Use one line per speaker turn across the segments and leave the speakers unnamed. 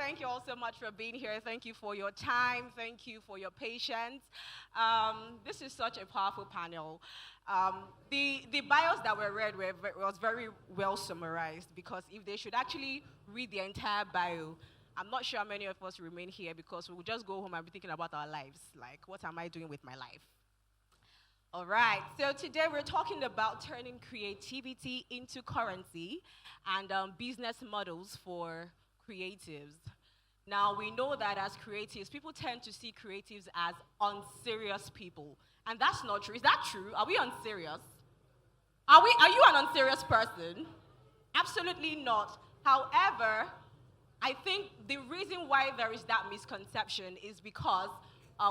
Thank you all so much for being here. Thank you for your time. Thank you for your patience. This is such a powerful panel. The bios that were read was very well summarized, because if they should actually read the entire bio, I'm not sure how many of us remain here, because we will just go home and be thinking about our lives. Like, what am I doing with my life? All right, so today we're talking about turning creativity into currency and business models for creatives. Now, we know that as creatives, people tend to see creatives as unserious people. And that's not true. Is that true? Are we unserious? Are you an unserious person? Absolutely not. However, I think the reason why there is that misconception is because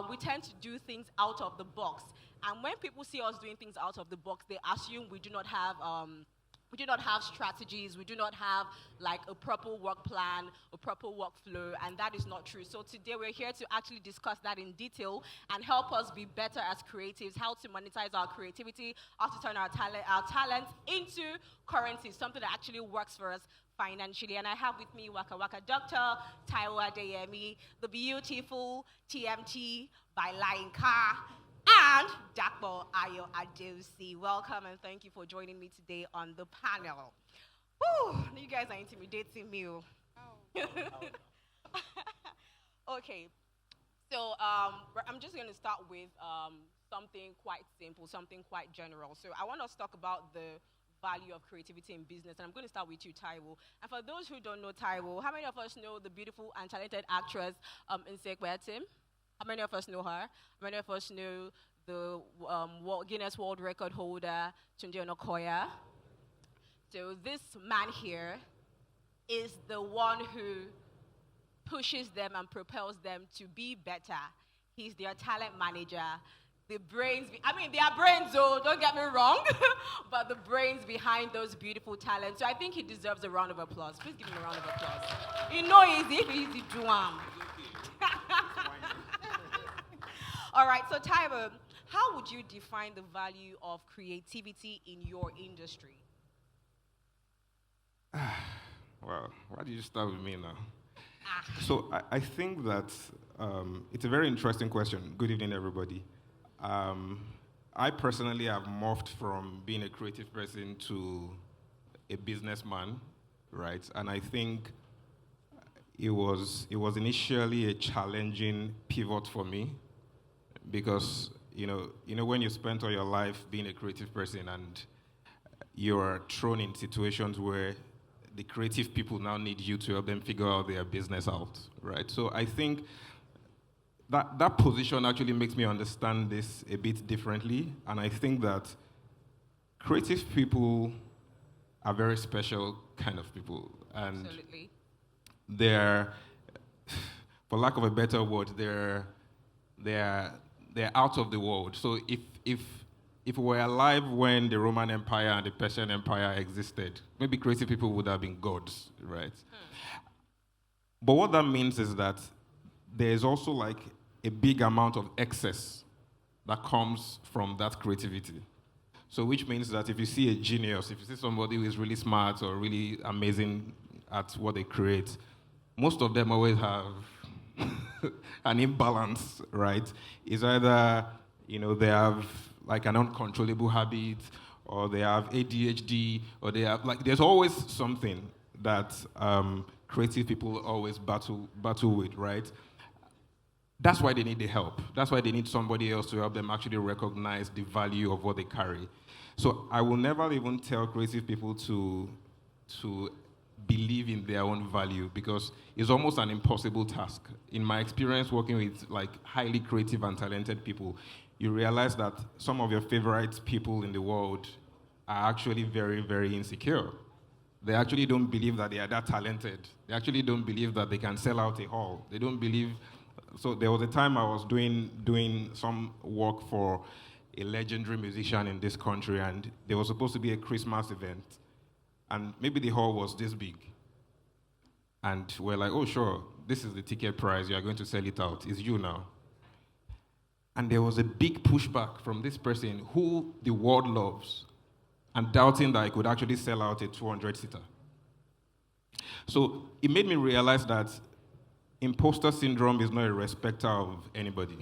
we tend to do things out of the box. And when people see us doing things out of the box, they assume we do not have strategies, we do not have like a proper work plan, a proper workflow, and that is not true. So today we're here to actually discuss that in detail and help us be better as creatives, how to monetize our creativity, how to turn our talents into currency, something that actually works for us financially. And I have with me Waka Waka Dr. Taiwo Adeyemi, the beautiful TMT by Lying Car, and Dakbo Ayo Adeosi. Welcome and thank you for joining me today on the panel. Whew, you guys are intimidating me. Okay, so I'm just going to start with something quite simple, something quite general. So I want us to talk about the value of creativity in business, and I'm going to start with you, Taiwo. And for those who don't know Taiwo, how many of us know the beautiful and talented actress Nsekwe? How many of us know her? How many of us know the Guinness World Record holder, Tunde Onokoya? So this man here is the one who pushes them and propels them to be better. He's their talent manager. The brains, they are brains, though, don't get me wrong, but the brains behind those beautiful talents. So I think he deserves a round of applause. Please give him a round of applause. You know easy do All right, so Taiwo, how would you define the value of creativity in your industry?
Well, why did you start with me now? So I think that it's a very interesting question. Good evening, everybody. I personally have morphed from being a creative person to a businessman, right? And I think it was initially a challenging pivot for me, because you know when you spend all your life being a creative person and you're thrown in situations where the creative people now need you to help them figure out their business out, right? So I think that position actually makes me understand this a bit differently, and I think that creative people are very special kind of people, and
Absolutely.
they're, for lack of a better word, they're out of the world. So if we were alive when the Roman Empire and the Persian Empire existed, maybe creative people would have been gods, right? But what that means is that there's also like a big amount of excess that comes from that creativity. So which means that if you see a genius, if you see somebody who is really smart or really amazing at what they create, most of them always have an imbalance, right? It's either, they have like an uncontrollable habit, or they have ADHD, or they have, there's always something that creative people always battle with, right? That's why they need the help. That's why they need somebody else to help them actually recognize the value of what they carry. So I will never even tell creative people to believe in their own value, because it's almost an impossible task. In my experience working with highly creative and talented people, you realize that some of your favorite people in the world are actually very, very insecure. They actually don't believe that they are that talented. They actually don't believe that they can sell out a hall. They don't believe. So there was a time I was doing some work for a legendary musician in this country, and there was supposed to be a Christmas event, and maybe the hall was this big. And we're like, oh sure, this is the ticket price, you are going to sell it out, it's you now. And there was a big pushback from this person who the world loves, and doubting that I could actually sell out a 200-seater. So it made me realize that imposter syndrome is not a respecter of anybody,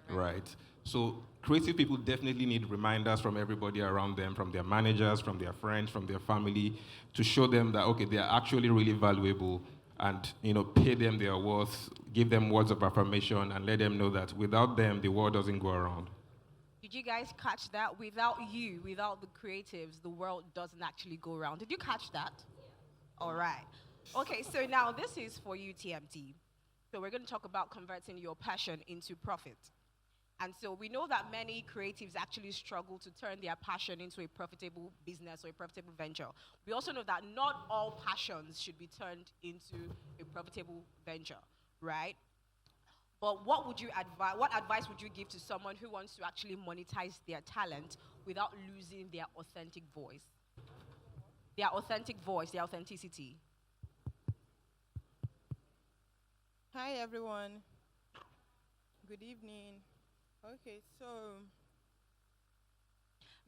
Right.
right? So creative people definitely need reminders from everybody around them, from their managers, from their friends, from their family, to show them that, okay, they are actually really valuable, and pay them their worth, give them words of affirmation, and let them know that without them, the world doesn't go around.
Did you guys catch that? Without you, without the creatives, the world doesn't actually go around. Did you catch that? All right. Okay, so now this is for you, TMT. So we're going to talk about converting your passion into profit. And so we know that many creatives actually struggle to turn their passion into a profitable business or a profitable venture. We also know that not all passions should be turned into a profitable venture, right? But what would you advise? What advice would you give to someone who wants to actually monetize their talent without losing their authentic voice? Their authentic voice, their authenticity.
Hi everyone. Good evening. Okay, so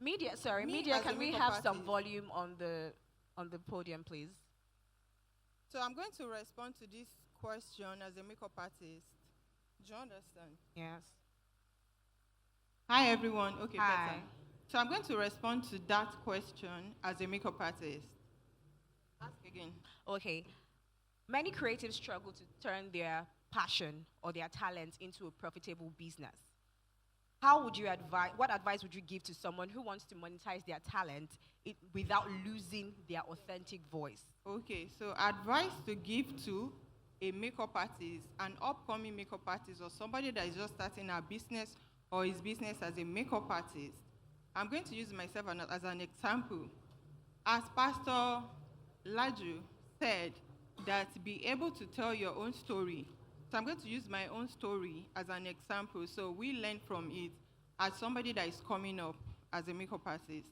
Media, sorry,
Me
media.
as a
Can we
makeup
have some
artist.
volume on the podium, please?
so I'm going to respond to this question as a makeup artist. Do you understand?
Yes.
Hi everyone. Okay,
Hi.
better. So I'm going to respond to that question as a makeup artist. Ask again.
Okay. Many creatives struggle to turn their passion or their talent into a profitable business. How would you advise? What advice would you give to someone who wants to monetize their talent without losing their authentic voice?
Okay, so advice to give to a makeup artist, an upcoming makeup artist, or somebody that is just starting a business or his business as a makeup artist. I'm going to use myself as an example. As Pastor Laju said, that be able to tell your own story. So I'm going to use my own story as an example, so we learn from it as somebody that is coming up as a makeup artist.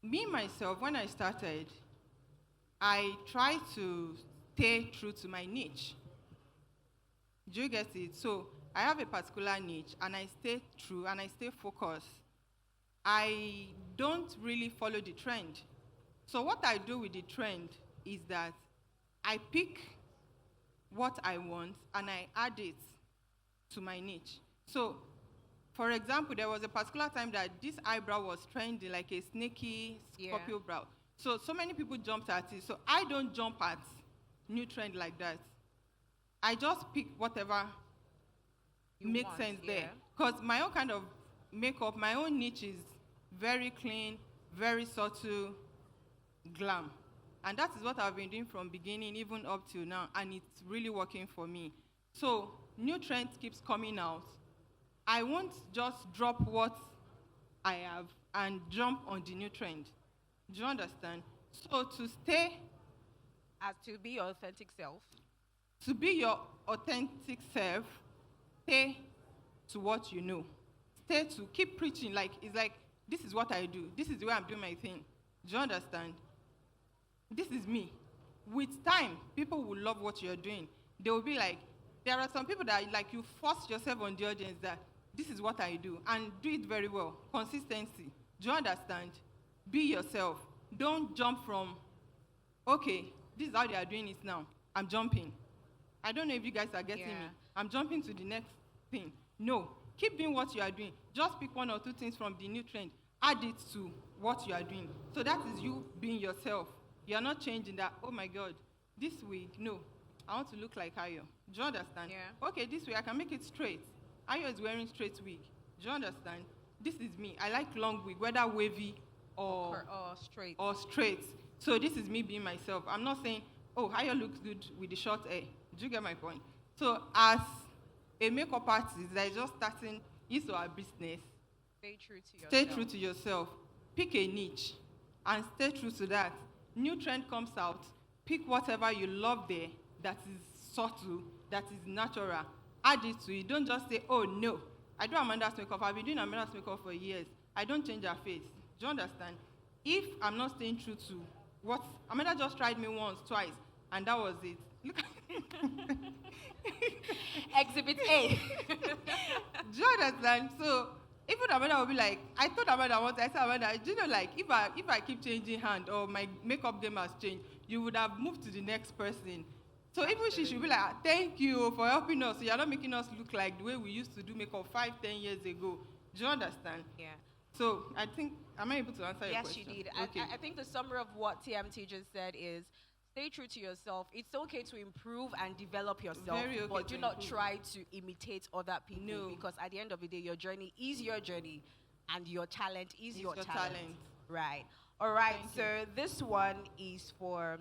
Me, myself, when I started, I tried to stay true to my niche. Do you get it? So I have a particular niche, and I stay true, and I stay focused. I don't really follow the trend. So what I do with the trend is that I pick what I want and I add it to my niche. So, for example, there was a particular time that this eyebrow was trendy, like a snaky scorpio brow. So many people jumped at it. So I don't jump at new trend like that. I just pick whatever makes sense there. Because my own kind of makeup, my own niche is very clean, very subtle, glam. And that is what I've been doing from beginning even up till now, and it's really working for me. So new trends keeps coming out. I won't just drop what I have and jump on the new trend. Do you understand? So to stay,
As to be your authentic self.
to be your authentic self, stay to what you know. Stay to keep preaching. Like it's like this is what I do. This is the way I'm doing my thing. Do you understand? This is me. With time, people will love what you're doing. They will be like, there are some people that like you force yourself on the audience that this is what I do, and do it very well. Consistency. Do you understand? Be yourself. Don't jump from, okay, this is how they are doing it now. I'm jumping. I don't know if you guys are getting me. I'm jumping to the next thing. No. Keep doing what you are doing. Just pick one or two things from the new trend. Add it to what you are doing. So that is you being yourself. You're not changing that, oh my God, this wig, no. I want to look like Ayo. Do you understand?
Yeah.
Okay, this way I can make it straight. Ayo is wearing straight wig. Do you understand? This is me. I like long wig, whether wavy or
Straight.
straight. So this is me being myself. I'm not saying, oh, Ayo looks good with the short hair. Do you get my point? So as a makeup artist that is just starting his or her business,
Stay true to yourself.
stay true to yourself. Pick a niche and stay true to that. New trend comes out. Pick whatever you love there that is subtle, that is natural. Add it to it. Don't just say, oh no, I do Amanda's makeup. I've been doing Amanda's makeup for years. I don't change her face. Do you understand? If I'm not staying true to what Amanda just tried me once, twice, and that was it. Look at
Exhibit A.
Do you understand? So even Amanda will be like, I told Amanda once, I said, Amanda, do you know, like, if I keep changing hand or my makeup game has changed, you would have moved to the next person. So even she should be like, thank you for helping us. So you're not making us look like the way we used to do makeup 5, 10 years ago. Do you understand?
Yeah.
So I think, am I able to answer your
Yes,
question?
you did.
Okay.
I think the summary of what TMT just said is stay true to yourself. It's okay to improve and develop yourself,
Very okay
but
to
do not
improve.
try to imitate other people
No.
because at the end of the day, your journey is your journey and your talent is
It's
your
your
talent.
talent.
Right. All right.
Thank
So this one is for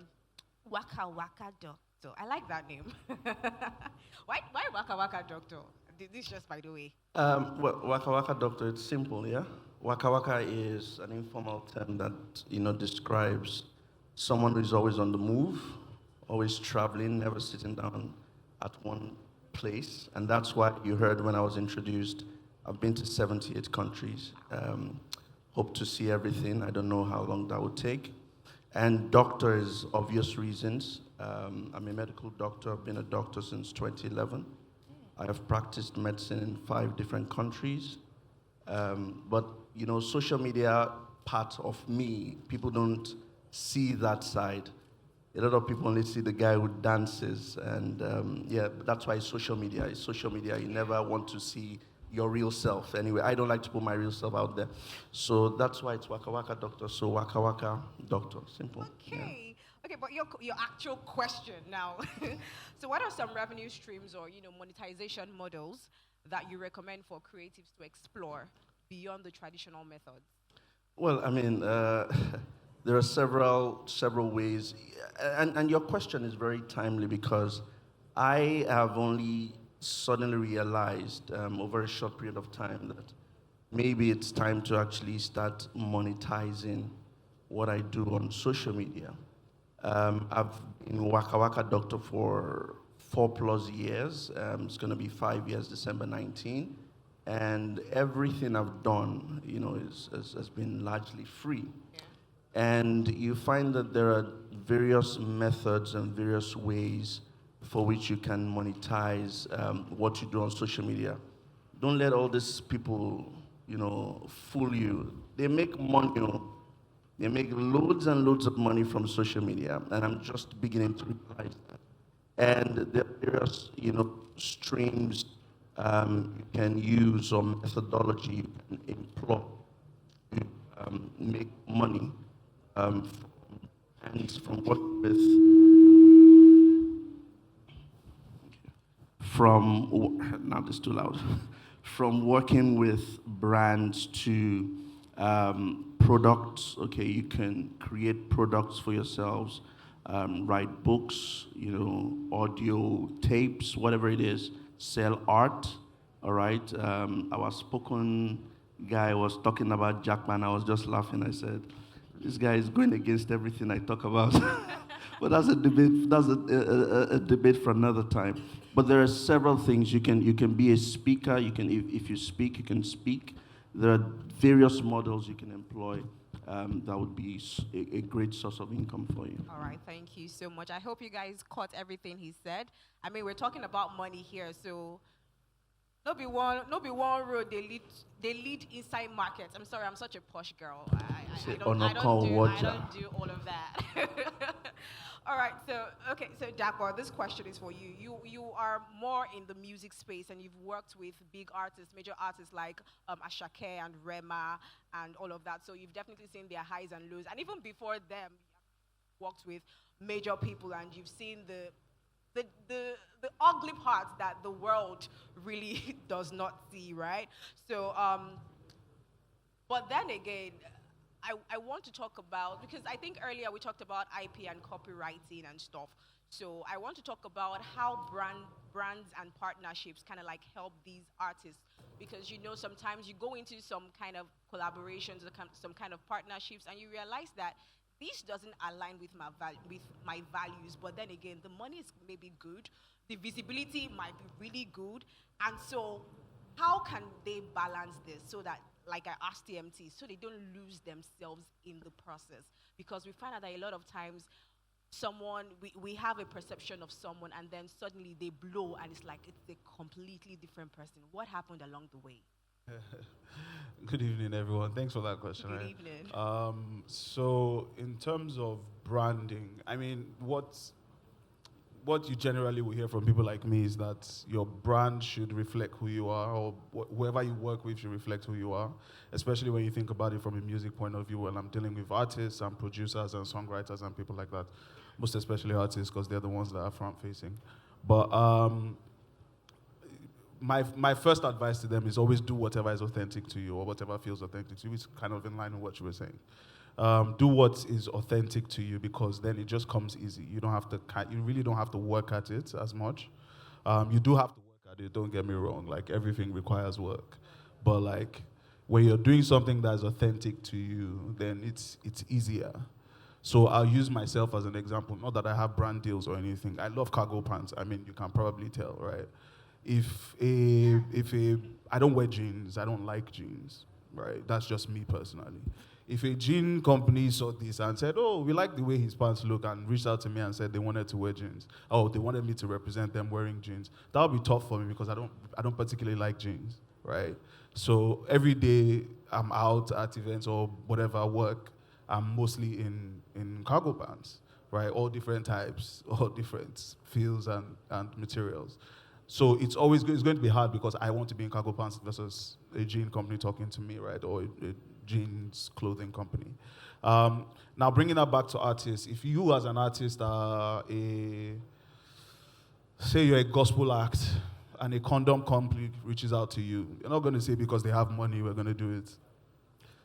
Waka Waka Doctor. I like that name. Why Waka Waka Doctor? This is just by the way.
Well, Waka Waka Doctor, it's simple, yeah? Waka Waka is an informal term that, describes someone who is always on the move, always traveling, never sitting down at one place. And that's why you heard when I was introduced, I've been to 78 countries. Hope to see everything. I don't know how long that would take. And doctor is obvious reasons. I'm a medical doctor. I've been a doctor since 2011. I have practiced medicine in 5 different countries. But, social media part of me, people don't see that side. A lot of people only see the guy who dances. And, that's why social media is social media. You never want to see your real self. Anyway, I don't like to put my real self out there. So that's why it's Waka Waka Doctor. So Waka Waka Doctor. Simple.
Okay.
Yeah.
Okay, but your actual question now. So what are some revenue streams or monetization models that you recommend for creatives to explore beyond the traditional methods?
Well, I mean, there are several ways, and your question is very timely because I have only suddenly realized over a short period of time that maybe it's time to actually start monetizing what I do on social media. I've been Waka Waka Doctor for 4+ years. It's going to be 5 years, December 19. And everything I've done, has been largely free.
Yeah.
And you find that there are various methods and various ways for which you can monetize what you do on social media. Don't let all these people, fool you. They make money. They make loads and loads of money from social media, and I'm just beginning to realize that. And there are various, streams you can use or methodology you can employ to make money from working with now this is too loud. From working with brands to products. Okay, you can create products for yourselves, write books, audio tapes, whatever it is. Sell art. All right. Our spoken guy was talking about Jackman. I was just laughing. I said, "This guy is going against everything I talk about." But that's a debate. That's a debate for another time. But there are several things you can be a speaker. You can if you speak, you can speak. There are various models you can employ that would be a great source of income for you.
All right, thank you so much. I hope you guys caught everything he said. I mean, we're talking about money here, so no be one road they lead inside markets. I'm sorry, I'm such a posh girl. I don't do all of that. All right, so Dapo, this question is for you. You are more in the music space, and you've worked with big artists, major artists like Ashake and Rema and all of that. So you've definitely seen their highs and lows, and even before them, you've worked with major people, and you've seen the ugly parts that the world really does not see, right? So, but then again, I want to talk about, because I think earlier we talked about IP and copywriting and stuff. So I want to talk about how brands and partnerships kind of like help these artists, because sometimes you go into some kind of collaborations, some kind of partnerships, and you realize that this doesn't align with my values. But then again, the money is maybe good, the visibility might be really good, and so how can they balance this so that, like I asked TMT, so they don't lose themselves in the process? Because we find out that a lot of times we have a perception of someone, and then suddenly they blow and it's like it's a completely different person. What happened along the way?
Good evening, everyone. Thanks for that question.
Good
right?
evening.
So in terms of branding, I mean, what you generally will hear from people like me is that your brand should reflect who you are, or whoever you work with should reflect who you are, especially when you think about it from a music point of view. When I'm dealing with artists and producers and songwriters and people like that, most especially artists, because they're the ones that are front-facing. But my first advice to them is always do whatever is authentic to you or whatever feels authentic to you. It's kind of in line with what you were saying. Do what is authentic to you, because then it just comes easy. You really don't have to work at it as much. You do have to work at it, don't get me wrong. Like, everything requires work. But like, when you're doing something that's authentic to you, then it's easier. So I'll use myself as an example. Not that I have brand deals or anything. I love cargo pants. I mean, you can probably tell, right? I don't wear jeans, I don't like jeans, right? That's just me personally. If a jean company saw this and said, oh, we like the way his pants look, and reached out to me and said they wanted to wear jeans, oh, they wanted me to represent them wearing jeans, that would be tough for me because I don't particularly like jeans, right? So every day I'm out at events or whatever work, I'm mostly in cargo pants, right? All different types, all different feels and materials. So it's always it's going to be hard because I want to be in cargo pants versus a jean company talking to me, right? Or a jeans clothing company. Now, bringing that back to artists, if you as an artist are say you're a gospel act and a condom company reaches out to you, you're not going to say because they have money we're going to do it.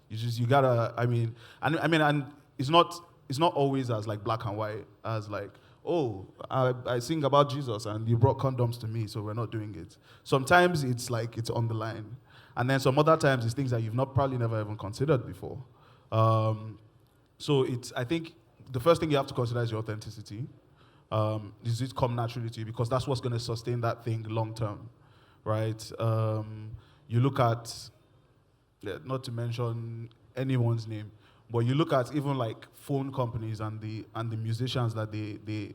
You gotta. And it's not always as like black and white as like, oh, I sing about Jesus and you brought condoms to me, so we're not doing it. Sometimes it's like it's on the line. And then some other times it's things that you've probably never even considered before. So I think the first thing you have to consider is your authenticity. Does it come naturally to you? Because that's what's going to sustain that thing long term, right? You look at, not to mention anyone's name, but you look at even like phone companies and the musicians that they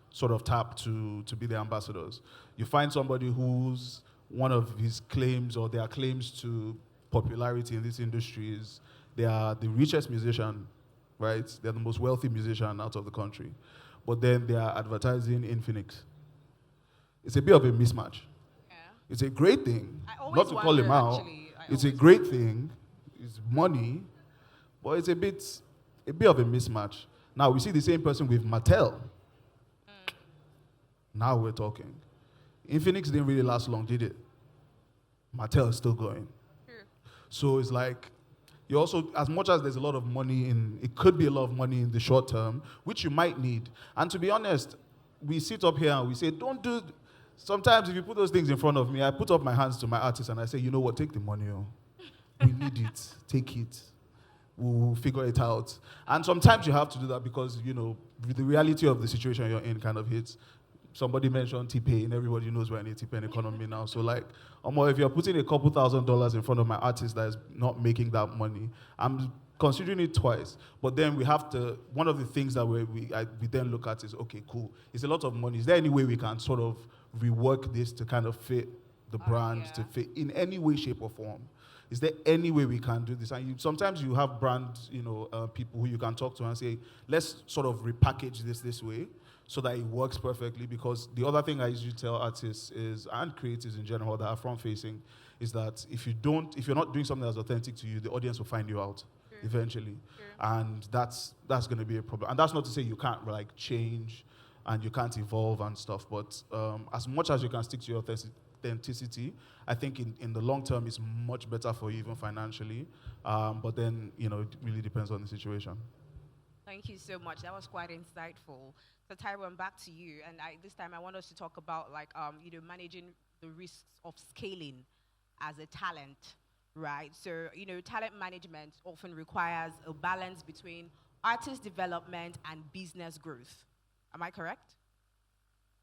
sort of tap to be the ambassadors. You find somebody who's one of his claims or their claims to popularity in this industry is they are the richest musician, right? They're the most wealthy musician out of the country. But then they are advertising in Phoenix. It's a bit of a mismatch.
Yeah.
It's a great thing. Not to call him out. It's a great thing. It's money. But it's a bit of a mismatch. Now we see the same person with Mattel. Now we're talking. Infinix didn't really last long, did it? Mattel is still going.
True.
So it's like, you also, as much as there's a lot of money it could be a lot of money in the short term, which you might need. And to be honest, we sit up here and we say, sometimes if you put those things in front of me, I put up my hands to my artist and I say, you know what, take the money. Oh. We need it, take it. We'll figure it out. And sometimes you have to do that because, the reality of the situation you're in kind of hits. Somebody mentioned T-Pain. Everybody knows we're in a T-Pain economy now. So like, if you're putting a couple $1,000s in front of my artist that is not making that money, I'm considering it twice. But then we have to, one of the things that we then look at is, okay, cool. It's a lot of money. Is there any way we can sort of rework this to kind of fit the brand, to fit in any way, shape, or form? Is there any way we can do this? And sometimes you have brand, people who you can talk to and say, let's sort of repackage this way so that it works perfectly. Because the other thing I usually tell artists and creatives in general that are front-facing, is that if you're not doing something that's authentic to you, the audience will find you out eventually. And that's going to be a problem. And that's not to say you can't like change and you can't evolve and stuff, but as much as you can stick to your authenticity, I think in the long term it's much better for you even financially. But then, it really depends on the situation.
Thank you so much. That was quite insightful. So Tyrone, back to you. And this time I want us to talk about managing the risks of scaling as a talent, right? So, talent management often requires a balance between artist development and business growth. Am I correct?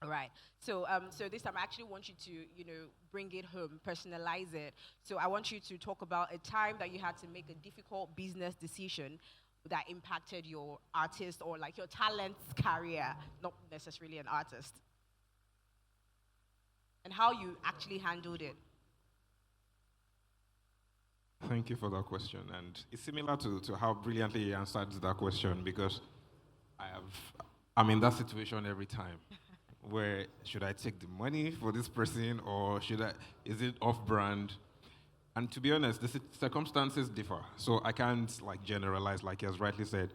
All right. So this time I actually want you to, bring it home, personalize it. So I want you to talk about a time that you had to make a difficult business decision that impacted your artist or like your talent's career, not necessarily an artist, and how you actually handled it.
Thank you for that question. And it's similar to how brilliantly you answered that question, because I'm in that situation every time. where should I take the money for this person or is it off-brand? And to be honest, the circumstances differ. So I can't like generalize like you has rightly said.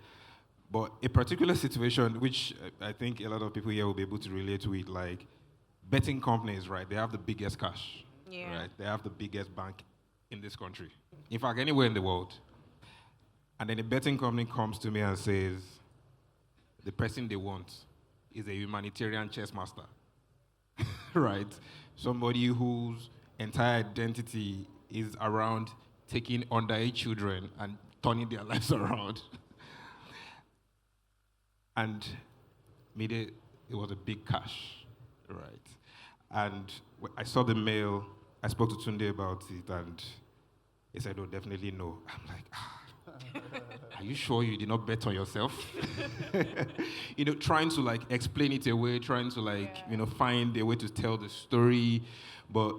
But a particular situation, which I think a lot of people here will be able to relate to it, like betting companies, right? They have the biggest cash, right? They have the biggest bank in this country. In fact, anywhere in the world. And then a betting company comes to me and says, the person they want is a humanitarian chess master, right? Somebody whose entire identity is around taking underage children and turning their lives around. And it was a big cash, right? And I saw the mail, I spoke to Tunde about it, and he said, oh, definitely no. I'm like, are you sure you did not bet on yourself? Trying to like explain it away, trying to like, find a way to tell the story. But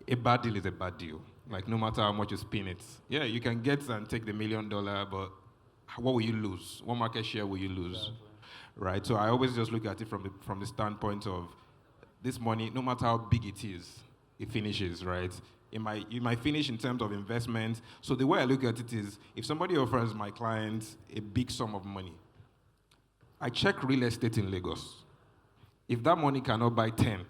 a bad deal is a bad deal. Like no matter how much you spin it. Yeah, you can get and take the $1 million, but what will you lose? What market share will you lose? Exactly. Right? So I always just look at it from the standpoint of this money, no matter how big it is, it finishes, right? It might finish in terms of investment. So the way I look at it is, if somebody offers my clients a big sum of money, I check real estate in Lagos. If that money cannot buy 10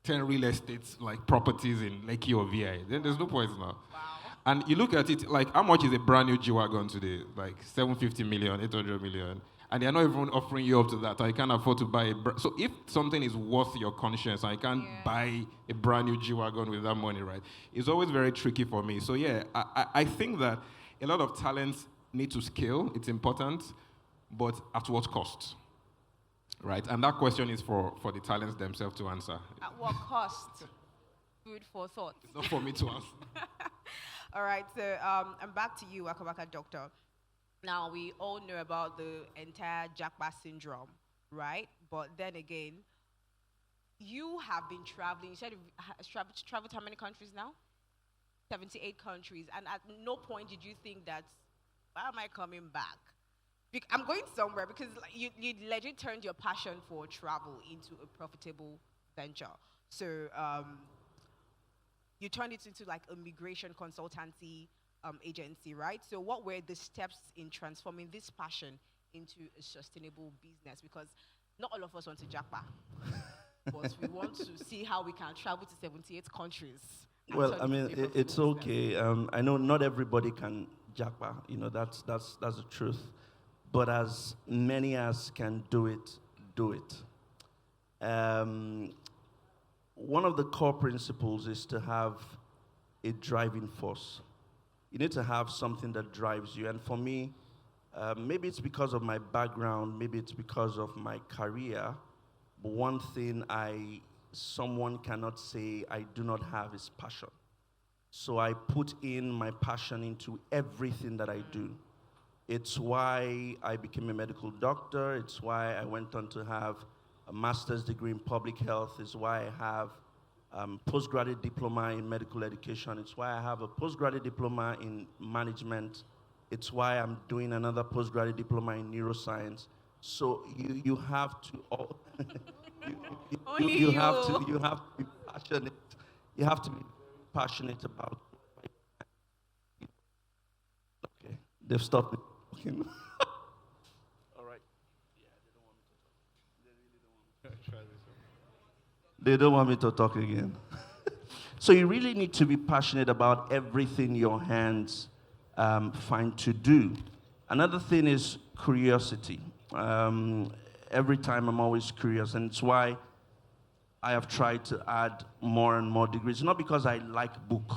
real estates, like properties in Lekki or VI, then there's no point now. Wow. And you look at it, like how much is a brand new G-Wagon today? Like 750 million, 800 million. And they're not even offering you up to that. I can't afford to buy so if something is worth your conscience, I can't buy a brand new G-Wagon with that money, right? It's always very tricky for me. So yeah, I think that a lot of talents need to scale. It's important, but at what cost? Right? And that question is for the talents themselves to answer.
At what cost? Food for thought.
It's not for me to answer.
All right, so I'm back to you, Waka Waka Doctor. Now, we all know about the entire Jackpot syndrome, right? But then again, you have been traveling. You said you've traveled to how many countries now? 78 countries. And at no point did you think that, why am I coming back? I'm going somewhere, because you legit turned your passion for travel into a profitable venture. So you turned it into like a migration consultancy agency, right? So what were the steps in transforming this passion into a sustainable business? Because not all of us want to jackpot, but we want to see how we can travel to 78 countries.
Well, I mean, it's okay. I know not everybody can jackpot. That's the truth. But as many as can do it, do it. One of the core principles is to have a driving force. You need to have something that drives you. And for me, maybe it's because of my background, maybe it's because of my career, but one thing someone cannot say I do not have is passion. So I put in my passion into everything that I do. It's why I became a medical doctor. It's why I went on to have a master's degree in public health. It's why I have postgraduate diploma in medical education. It's why I have a postgraduate diploma in management. It's why I'm doing another postgraduate diploma in neuroscience. So you have to you have to be passionate. You have to be passionate about. Okay, they've stopped me talking. All right. Yeah, they don't want me to talk. They really don't want me to talk. They don't want me to talk again. So you really need to be passionate about everything your hands find to do. Another thing is curiosity. Every time I'm always curious, and it's why I have tried to add more and more degrees. Not because I like book,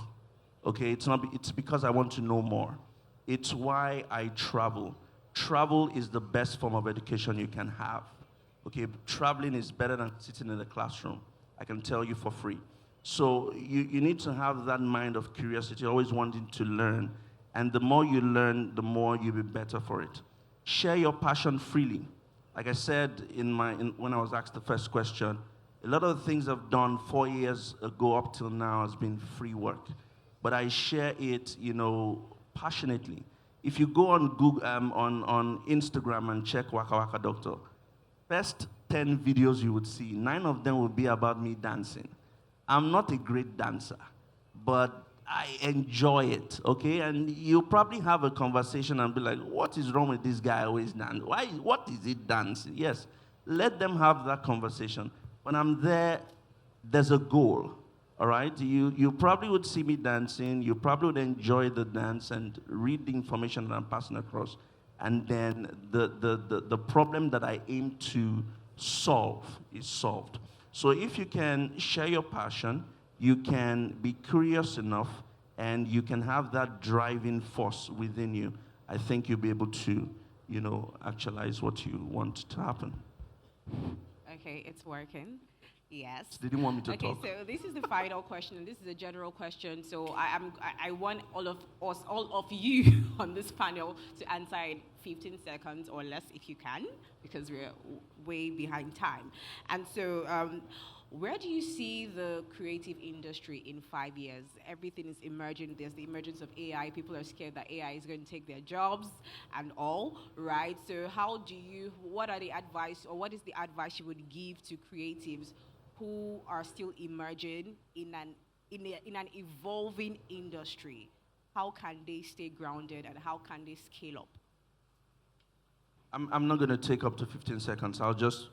okay? It's because I want to know more. It's why I travel. Travel is the best form of education you can have. Okay, traveling is better than sitting in the classroom. I can tell you for free. So you need to have that mind of curiosity, always wanting to learn. And the more you learn, the more you'll be better for it. Share your passion freely. Like I said when I was asked the first question, a lot of the things I've done 4 years ago up till now has been free work. But I share it, passionately. If you go on Google, on Instagram and check Waka Waka Doctor, first 10 videos you would see, 9 of them would be about me dancing. I'm not a great dancer, but I enjoy it, okay? And you probably have a conversation and be like, what is wrong with this guy always dancing? What is it dancing? Yes, let them have that conversation. When I'm there, there's a goal, all right? You probably would see me dancing. You probably would enjoy the dance and read the information that I'm passing across. And then the problem that I aim to solve is solved. So if you can share your passion, you can be curious enough, and you can have that driving force within you, I think you'll be able to, actualize what you want to happen.
Okay, it's working. Yes.
They didn't want me to talk.
Okay, so this is the final question, and this is a general question. So I want all of us, all of you on this panel to answer in 15 seconds or less if you can, because we're way behind time. And so, where do you see the creative industry in 5 years? Everything is emerging. There's the emergence of AI. People are scared that AI is going to take their jobs and all, right? So what are the advice, or what is the advice you would give to creatives who are still emerging in an evolving industry? How can they stay grounded, and how can they scale up?
I'm not going to take up to 15 seconds. I'll just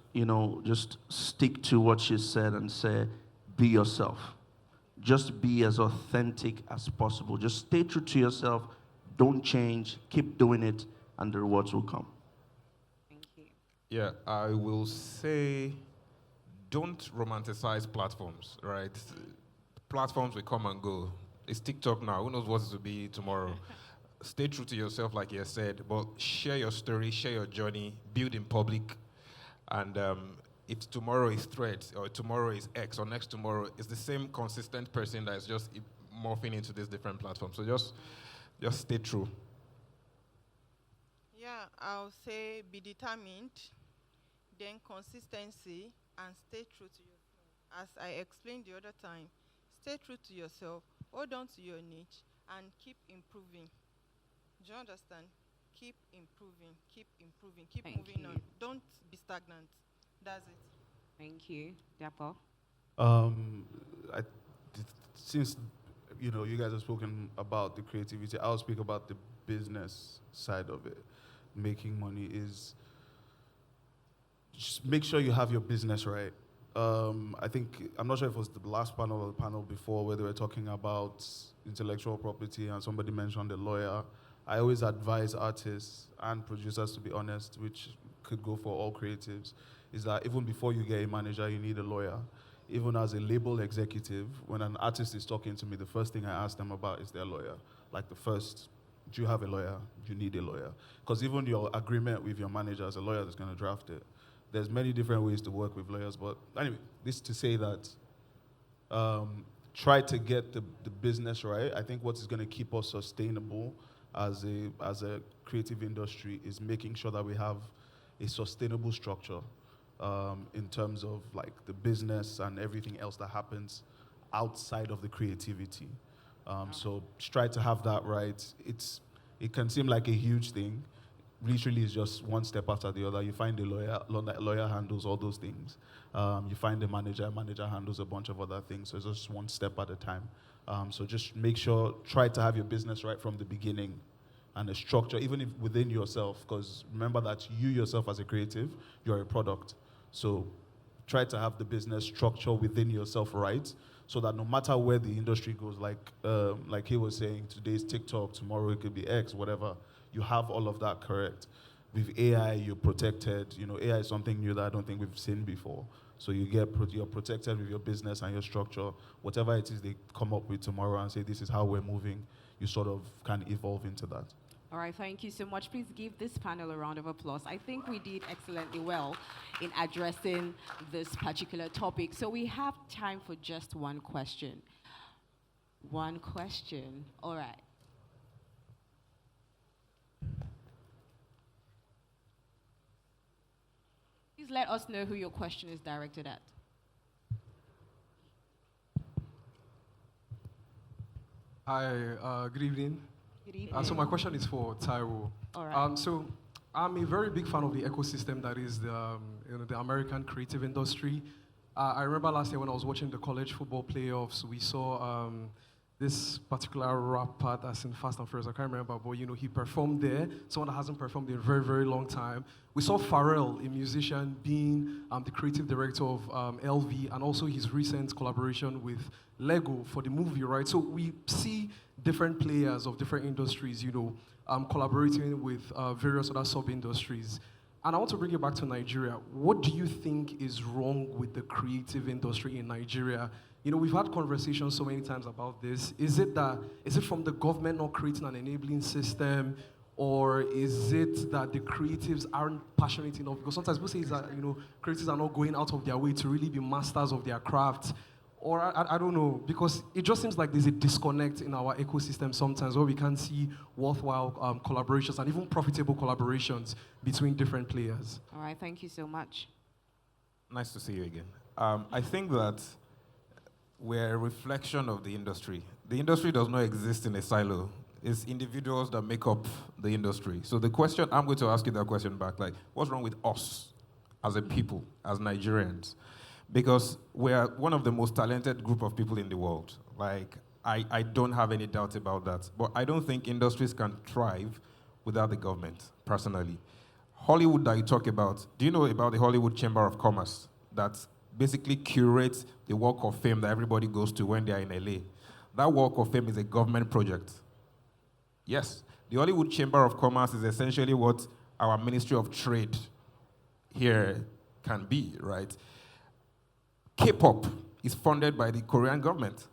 stick to what she said and say, be yourself. Just be as authentic as possible. Just stay true to yourself. Don't change. Keep doing it, and the rewards will come.
Thank you.
Yeah, I will say, don't romanticize platforms, right? Platforms will come and go. It's TikTok now. Who knows what it will be tomorrow? Stay true to yourself, like you said, but share your story, share your journey, build in public. And if tomorrow is Threads, or tomorrow is X, or next tomorrow, it's the same consistent person that is just morphing into these different platforms. So just stay true.
Yeah, I'll say be determined, then consistency, and stay true to yourself. As I explained the other time, stay true to yourself, hold on to your niche, and keep improving. Do you understand? Keep improving, keep
Thank
moving
you.
on. Don't be stagnant. That's it.
Thank you. Dapo?
Since you guys have spoken about the creativity, I'll speak about the business side of it. Making money is just make sure you have your business right. I'm not sure if it was the last panel or the panel before where they were talking about intellectual property and somebody mentioned a lawyer. I always advise artists and producers, to be honest, which could go for all creatives, is that even before you get a manager, you need a lawyer. Even as a label executive, when an artist is talking to me, the first thing I ask them about is their lawyer. Like do you have a lawyer? Do you need a lawyer? Because even your agreement with your manager as a lawyer is going to draft it. There's many different ways to work with lawyers, but anyway, this to say that try to get the business right. I think what is going to keep us sustainable as a creative industry is making sure that we have a sustainable structure in terms of like the business and everything else that happens outside of the creativity. So try to have that right. It can seem like a huge thing. Literally, it's just one step after the other. You find a lawyer handles all those things. You find a manager handles a bunch of other things. So it's just one step at a time. So just try to have your business right from the beginning, and a structure, even if within yourself, because remember that you yourself as a creative, you're a product. So try to have the business structure within yourself right, so that no matter where the industry goes, like he was saying, today's TikTok, tomorrow it could be X, whatever, you have all of that correct. With AI, you're protected. AI is something new that I don't think we've seen before. So you're protected with your business and your structure. Whatever it is they come up with tomorrow and say, this is how we're moving, you sort of can evolve into that.
All right, thank you so much. Please give this panel a round of applause. I think we did excellently well in addressing this particular topic. So we have time for just one question. One question. All right. Please let us know who your question is directed at.
Hi, good evening.
Good evening.
So my question is for Taiwo.
All right.
So I'm a very big fan of the ecosystem that is the American creative industry. I remember last year when I was watching the college football playoffs, we saw this particular rapper that's in Fast and Furious. I can't remember, but he performed there. Someone that hasn't performed in a very, very long time. We saw Pharrell, a musician, being the creative director of LV, and also his recent collaboration with Lego for the movie, right? So we see different players of different industries, collaborating with various other sub-industries. And I want to bring it back to Nigeria. What do you think is wrong with the creative industry in Nigeria? We've had conversations so many times about this. Is it from the government not creating an enabling system, or is it that the creatives aren't passionate enough? Because sometimes people say that creatives are not going out of their way to really be masters of their craft. Or I don't know, because it just seems like there's a disconnect in our ecosystem sometimes where we can't see worthwhile collaborations and even profitable collaborations between different players.
All right, thank you so much.
Nice to see you again. I think that we're a reflection of the industry. The industry does not exist in a silo. It's individuals that make up the industry. So the question, I'm going to ask you that question back, like, what's wrong with us as a people, as Nigerians? Because we're one of the most talented group of people in the world. Like, I don't have any doubt about that. But I don't think industries can thrive without the government, personally. Hollywood that you talk about, do you know about the Hollywood Chamber of Commerce that basically curates the Walk of Fame that everybody goes to when they're in LA? That Walk of Fame is a government project. Yes, the Hollywood Chamber of Commerce is essentially what our Ministry of Trade here can be, right? K-pop is funded by the Korean government.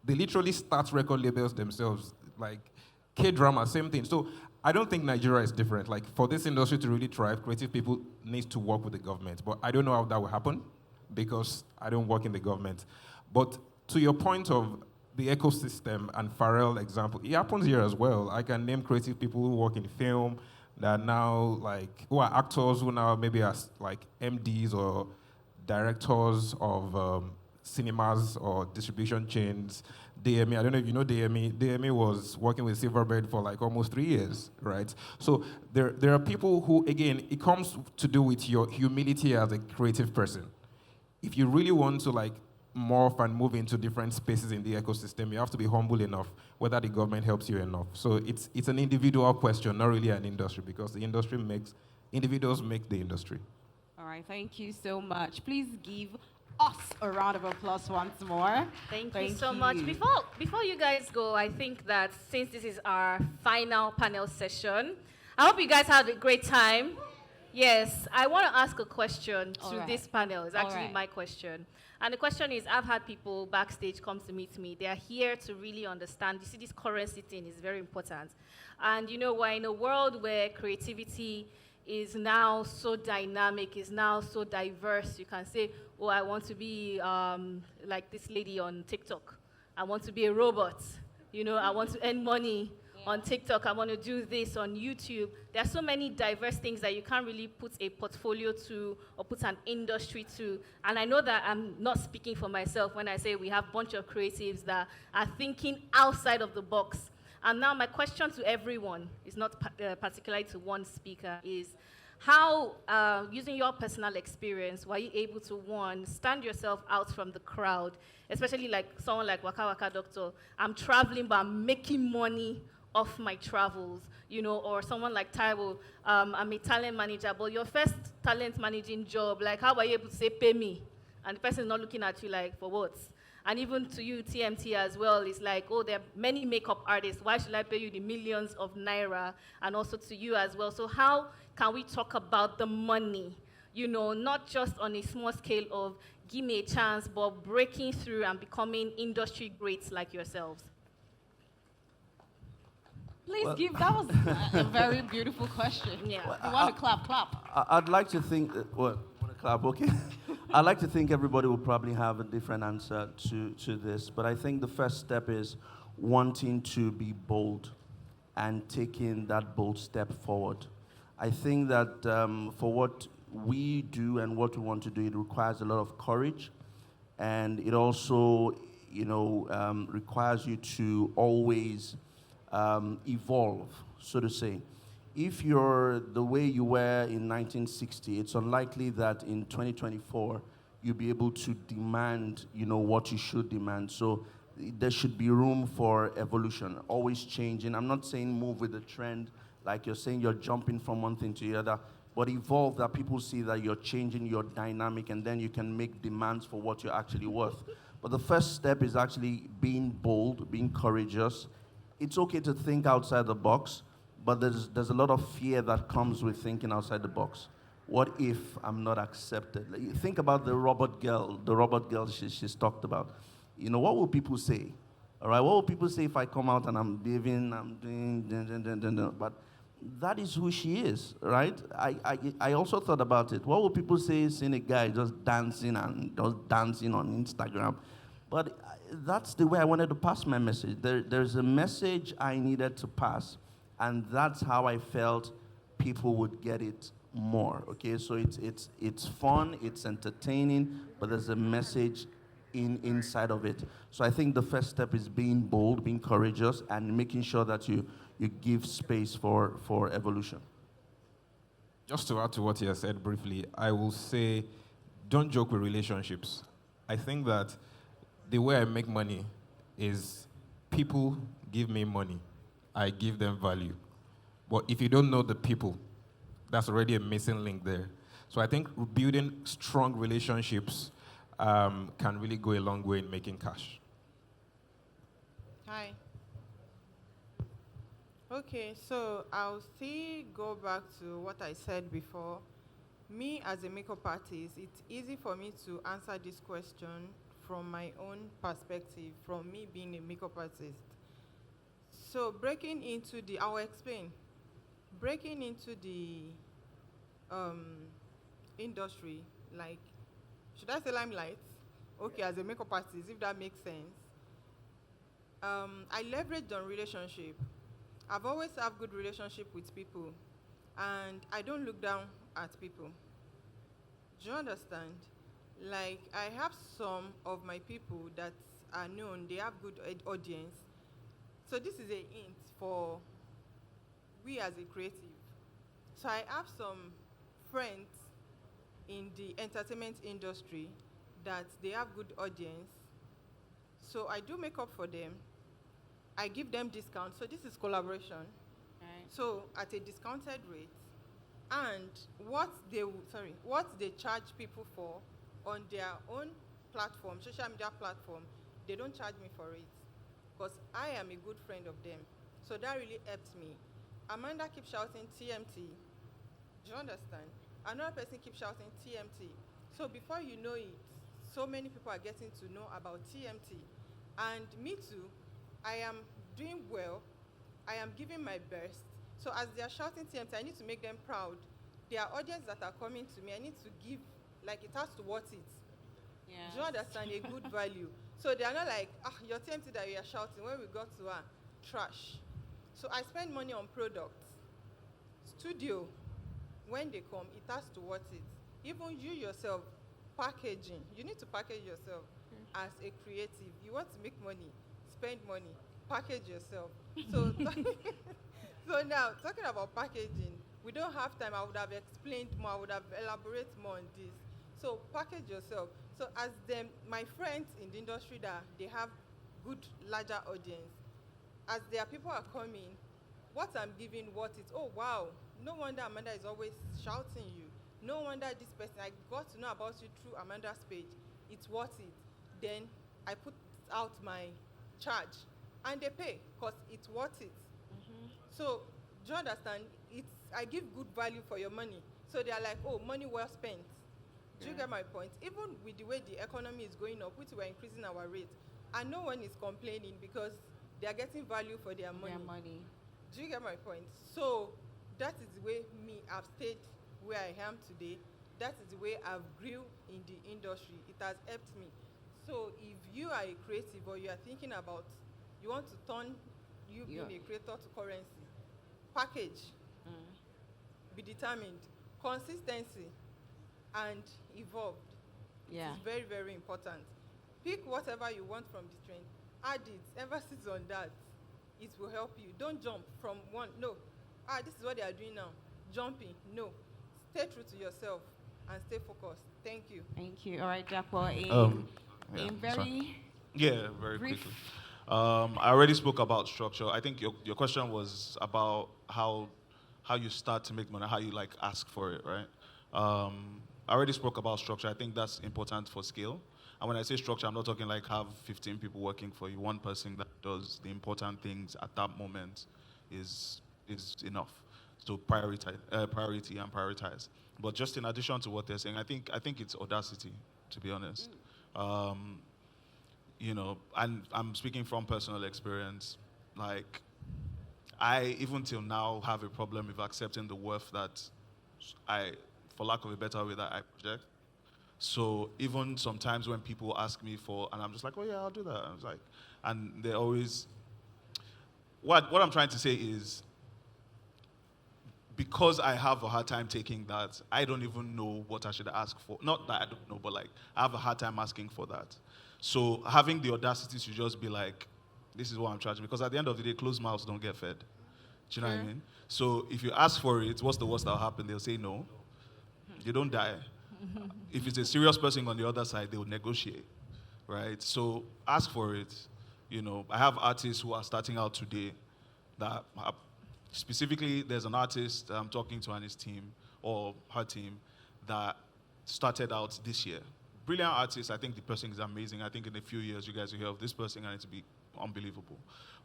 They literally start record labels themselves. Like K-drama, same thing. So I don't think Nigeria is different. Like for this industry to really thrive, creative people need to work with the government. But I don't know how that will happen because I don't work in the government. But to your point of the ecosystem and Pharrell example, it happens here as well. I can name creative people who work in film that are now who are actors who now maybe are like MDs or directors of cinemas or distribution chains. DME, I don't know if you know DME. DME was working with Silverbird for like almost 3 years, right? So there are people who, again, it comes to do with your humility as a creative person. If you really want to morph and move into different spaces in the ecosystem, you have to be humble enough, whether the government helps you enough. So it's an individual question, not really an industry, because the industry individuals make the industry.
All right, thank you so much. Please give us a round of applause once more.
Thank you so much. Before you guys go, I think that since this is our final panel session, I hope you guys had a great time. Yes, I want to ask a question to this panel. It's actually my question. And the question is, I've had people backstage come to meet me. They are here to really understand. You see, this currency thing is very important. And we're in a world where creativity is now so dynamic, is now so diverse. You can say, oh, I want to be like this lady on TikTok. I want to be a robot. I want to earn money on TikTok. I want to do this on YouTube. There are so many diverse things that you can't really put a portfolio to or put an industry to. And I know that I'm not speaking for myself when I say we have a bunch of creatives that are thinking outside of the box. And now my question to everyone, is not particularly to one speaker, is how, using your personal experience, were you able to, one, stand yourself out from the crowd, especially like someone like Waka Waka Doctor, I'm traveling but I'm making money off my travels, or someone like Taiwo, I'm a talent manager, but your first talent managing job, like how were you able to say, pay me? And the person is not looking at you like, for what? And even to you, TMT as well, it's like, oh, there are many makeup artists. Why should I pay you the millions of naira? And also to you as well. So how can we talk about the money? Not just on a small scale of give me a chance, but breaking through and becoming industry greats like yourselves.
Please that was a very beautiful question. Yeah. You want to clap?
I'd like to think, want to clap, okay. I'd like to think everybody will probably have a different answer to this, but I think the first step is wanting to be bold and taking that bold step forward. I think that for what we do and what we want to do, it requires a lot of courage, and it also, requires you to always evolve, so to say. if you're the way you were in 1960, it's unlikely that in 2024 you'll be able to demand, what you should demand. So there should be room for evolution, always changing. I'm not saying move with the trend, like you're saying you're jumping from one thing to the other, but evolve, that people see that you're changing, you're dynamic, and then you can make demands for what you're actually worth. But the first step is actually being bold, being courageous. It's okay to think outside the box, but there's a lot of fear that comes with thinking outside the box. What if I'm not accepted? Like, think about the robot girl she's talked about. What will people say? All right, what will people say if I come out and I'm behaving, I'm doing, but that is who she is, right? I also thought about it. What will people say seeing a guy just dancing on Instagram? But that's the way I wanted to pass my message. There's a message I needed to pass, and that's how I felt people would get it more. Okay, so it's fun, it's entertaining, but there's a message inside of it. So I think the first step is being bold, being courageous, and making sure that you give space for evolution.
Just to add to what you said briefly, I will say, don't joke with relationships. I think that the way I make money is people give me money, I give them value. But if you don't know the people, that's already a missing link there. So I think building strong relationships can really go a long way in making cash.
Hi. Okay, so I'll still go back to what I said before. Me as a makeup artist, it's easy for me to answer this question from my own perspective, from me being a makeup artist. So I'll explain. Breaking into the industry, like, should I say limelight? Okay, as a makeup artist, if that makes sense. I leveraged on relationship. I've always had good relationship with people, and I don't look down at people. Do you understand? Like, I have some of my people that are known, they have good audience. So this is a hint for we as a creative. So I have some friends in the entertainment industry that they have good audience. So I do makeup for them. I give them discounts. So this is collaboration.
Right.
So at a discounted rate, and what they charge people for on their own platform, social media platform, they don't charge me for it, because I am a good friend of them. So that really helped me. Amanda keeps shouting TMT. Do you understand? Another person keeps shouting TMT. So before you know it, so many people are getting to know about TMT. And me too, I am doing well. I am giving my best. So as they are shouting TMT, I need to make them proud. Their audience that are coming to me, I need to give, like, it has to worth it.
Yes.
Do you understand? A good value. So they are not like, your TMT that you are shouting, when we got to trash. So I spend money on products. Studio, when they come, it has to worth it. Even you yourself, packaging. You need to package yourself as a creative. You want to make money, spend money, package yourself. So, so now, talking about packaging, we don't have time. I would have explained more. I would have elaborated more on this. So package yourself. So as my friends in the industry that they have good, larger audience, as their people are coming, what I'm giving, what it's, oh wow, no wonder Amanda is always shouting you. No wonder this person, I got to know about you through Amanda's page. It's worth it. Then I put out my charge, and they pay because it's worth it. So do you understand? I give good value for your money. So they are like, oh, money well spent. Do you get my point? Even with the way the economy is going up, which we're increasing our rate, and no one is complaining because they are getting value for their money. Do you get my point? So that is the way I've stayed where I am today. That is the way I've grew in the industry. It has helped me. So if you are a creative, or you are thinking about, you want to turn you being a creator to currency, package, be determined, consistency, and evolved.
Yeah.
It's very, very important. Pick whatever you want from the trend, add it, emphasis on that. It will help you. Don't jump from one. No, this is what they are doing now. Jumping. No. Stay true to yourself and stay focused. Thank you.
Thank you. All right, Japo, in very
sorry. Yeah, very
brief.
quickly. I already spoke about structure. I think your question was about how you start to make money, how you like ask for it, right? I already spoke about structure. I think that's important for scale. And when I say structure, I'm not talking like have 15 people working for you. One person that does the important things at that moment is enough. So priority and prioritize. But just in addition to what they're saying, I think it's audacity, to be honest. You know, and I'm speaking from personal experience. Like, I even till now have a problem with accepting the worth that for lack of a better way, that I project. So even sometimes when people ask me for, and I'm just like, oh yeah, I'll do that. I was like, and they always, what I'm trying to say is, because I have a hard time taking that, I don't even know what I should ask for. Not that I don't know, but like, I have a hard time asking for that. So having the audacity to just be like, this is what I'm charging, because at the end of the day, closed mouths don't get fed. Do you know what I mean? So if you ask for it, what's the worst that'll happen? They'll say no. You don't die. If it's a serious person on the other side, they'll negotiate, right? So ask for it. You know, I have artists who are starting out today that specifically, there's an artist I'm talking to and his team, or her team, that started out this year. Brilliant artist. I think the person is amazing. I think in a few years, you guys will hear of this person and it's be unbelievable.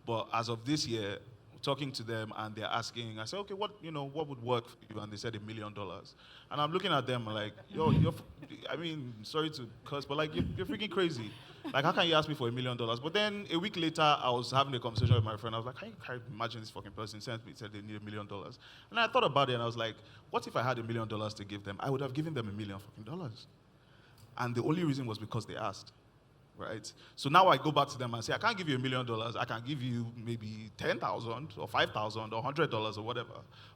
But as of this year, talking to them and they're asking, I said, okay, what would work for you? And they said $1 million. And I'm looking at them like, yo, I mean, sorry to curse, but like, you're freaking crazy. Like, how can you ask me for $1 million? But then a week later, I was having a conversation with my friend. I was like, can you imagine this fucking person said they need $1 million? And I thought about it and I was like, what if I had $1 million to give them? I would have given them $1 million fucking dollars. And the only reason was because they asked. Right? So now I go back to them and say, I can't give you $1 million. I can give you maybe 10,000 or 5,000 or $100 or whatever.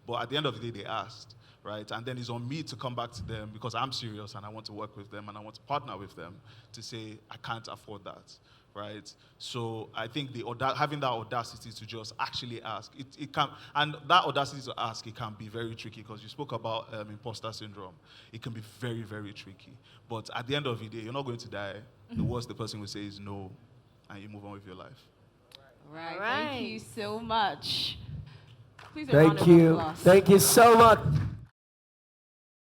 But at the end of the day, they asked, right? And then it's on me to come back to them because I'm serious and I want to work with them and I want to partner with them to say, I can't afford that, right? So I think having that audacity to just actually ask, it can, and that audacity to ask, it can be very tricky because you spoke about imposter syndrome. It can be very, very tricky. But at the end of the day, you're not going to die. The worst the person will say is no, and you move on with your life.
Right. Thank you so much. Please,
Thank you. Thank you so much.